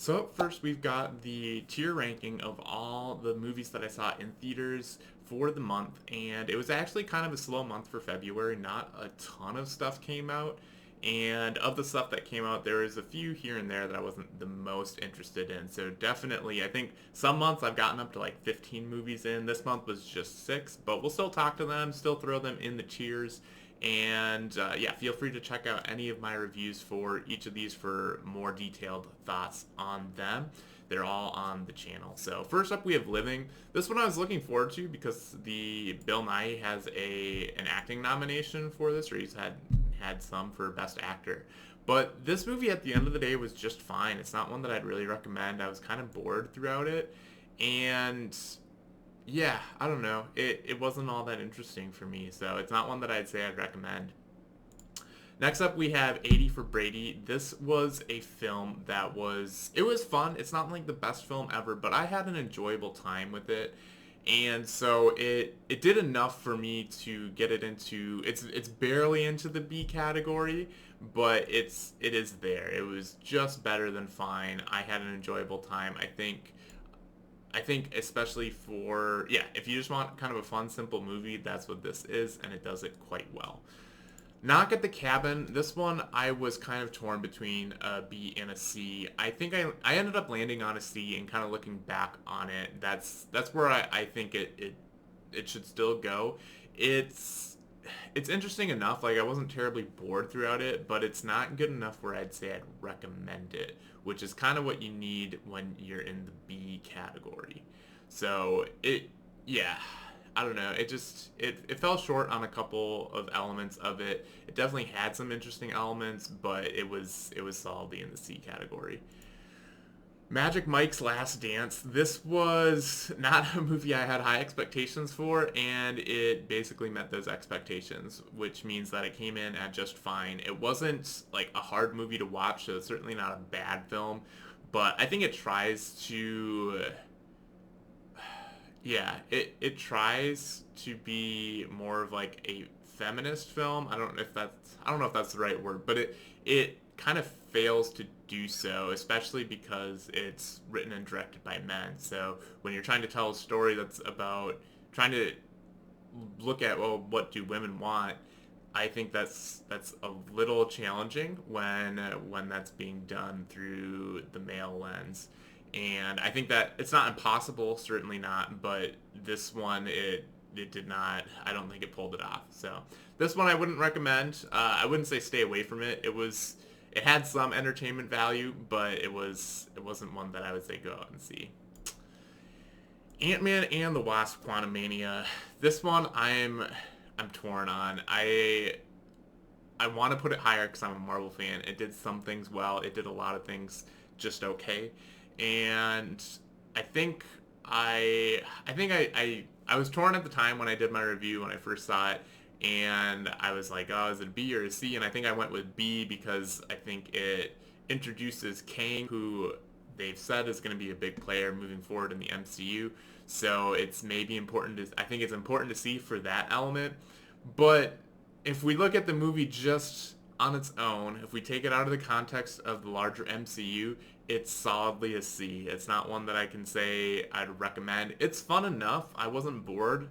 So up first, we've got the tier ranking of all the movies that I saw in theaters for the month, and it was actually kind of a slow month for February. Not a ton of stuff came out, and of the stuff that came out, there was a few here and there that I wasn't the most interested in. So definitely, I think some months I've gotten up to like 15 movies in. This month was just 6, but we'll still talk to them, still throw them in the tiers. And yeah, feel free to check out any of my reviews for each of these for more detailed thoughts on them. They're all on the channel. So first up, we have Living. This one I was looking forward to because the Bill Nighy has an acting nomination for this, or he's had some for Best Actor. But this movie at the end of the day was just fine. It's not one that I'd really recommend. I was kind of bored throughout it, and yeah, I don't know. It wasn't all that interesting for me, so it's not one that I'd say I'd recommend. Next up, we have 80 for Brady. This was a film that it was fun. It's not like the best film ever, but I had an enjoyable time with it. And so it did enough for me to get it into it's barely into the B category, but it is there. It was just better than fine. I had an enjoyable time. I think especially for, yeah, if you just want kind of a fun, simple movie, that's what this is, and it does it quite well. Knock at the Cabin. This one I was kind of torn between a B and a C. I think I ended up landing on a C, and kind of looking back on it, that's where I think it should still go. It's it's interesting enough. Like, I wasn't terribly bored throughout it, but it's not good enough where I'd say I'd recommend it, which is kind of what you need when you're in the B category. So yeah, I don't know. It fell short on a couple of elements of it. It definitely had some interesting elements, but it was solidly in the C category. Magic Mike's Last Dance. This was not a movie I had high expectations for, and it basically met those expectations, which means that it came in at just fine. It wasn't like a hard movie to watch, so it's certainly not a bad film, but I think it tries to, yeah, it tries to be more of like a feminist film. I don't know if that's the right word, but it kind of fails to do so, especially because it's written and directed by men. So when you're trying to tell a story that's about trying to look at, well, what do women want, I think that's a little challenging when that's being done through the male lens. And I think that it's not impossible, certainly not, but this one it did not. I don't think it pulled it off. So this one I wouldn't recommend. I wouldn't say stay away from it. It had some entertainment value, but it wasn't one that I would say go out and see. Ant-Man and the Wasp: Quantumania. This one I'm torn on. I want to put it higher because I'm a Marvel fan. It did some things well. It did a lot of things just okay. And I think I was torn at the time when I did my review when I first saw it, and I was like, oh, is it a B or a C? And I think I went with B because I think it introduces Kang, who they've said is going to be a big player moving forward in the MCU. So it's maybe important I think it's important to see for that element. But if we look at the movie just on its own, if we take it out of the context of the larger MCU, it's solidly a C. It's not one that I can say I'd recommend. It's fun enough. I wasn't bored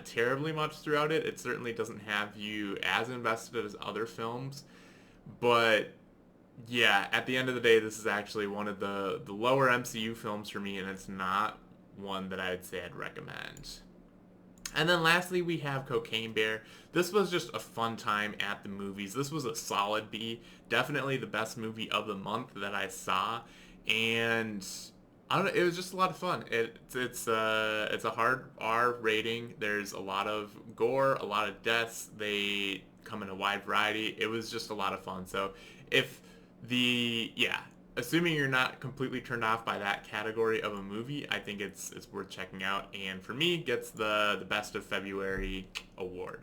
terribly much throughout it. It certainly doesn't have you as invested as other films. But yeah, at the end of the day, this is actually one of the lower MCU films for me, and it's not one that I'd say I'd recommend. And then lastly, we have Cocaine Bear. This was just a fun time at the movies. This was a solid B. Definitely the best movie of the month that I saw. And I don't know, it was just a lot of fun. It's a hard R rating. There's a lot of gore, a lot of deaths. They come in a wide variety. It was just a lot of fun. So if yeah, assuming you're not completely turned off by that category of a movie, I think it's worth checking out. And for me, gets the Best of February award.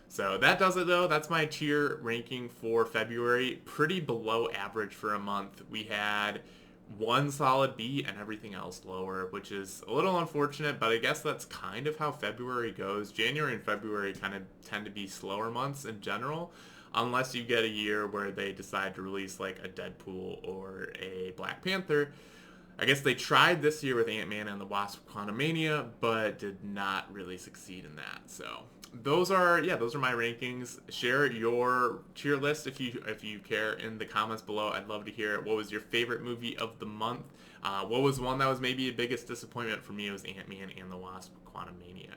So that does it, though. That's my tier ranking for February. Pretty below average for a month. We had one solid B and everything else lower, which is a little unfortunate, but I guess that's kind of how February goes. January and February kind of tend to be slower months in general. unless you get a year where they decide to release like a Deadpool or a Black Panther. I guess they tried this year with Ant-Man and the Wasp: Quantumania, but did not really succeed in that. So those are my rankings. Share your tier list if you care in the comments below. I'd love to hear it. What was your favorite movie of the month? What was one that was maybe a biggest disappointment for me? It was Ant-Man and the Wasp: Quantumania.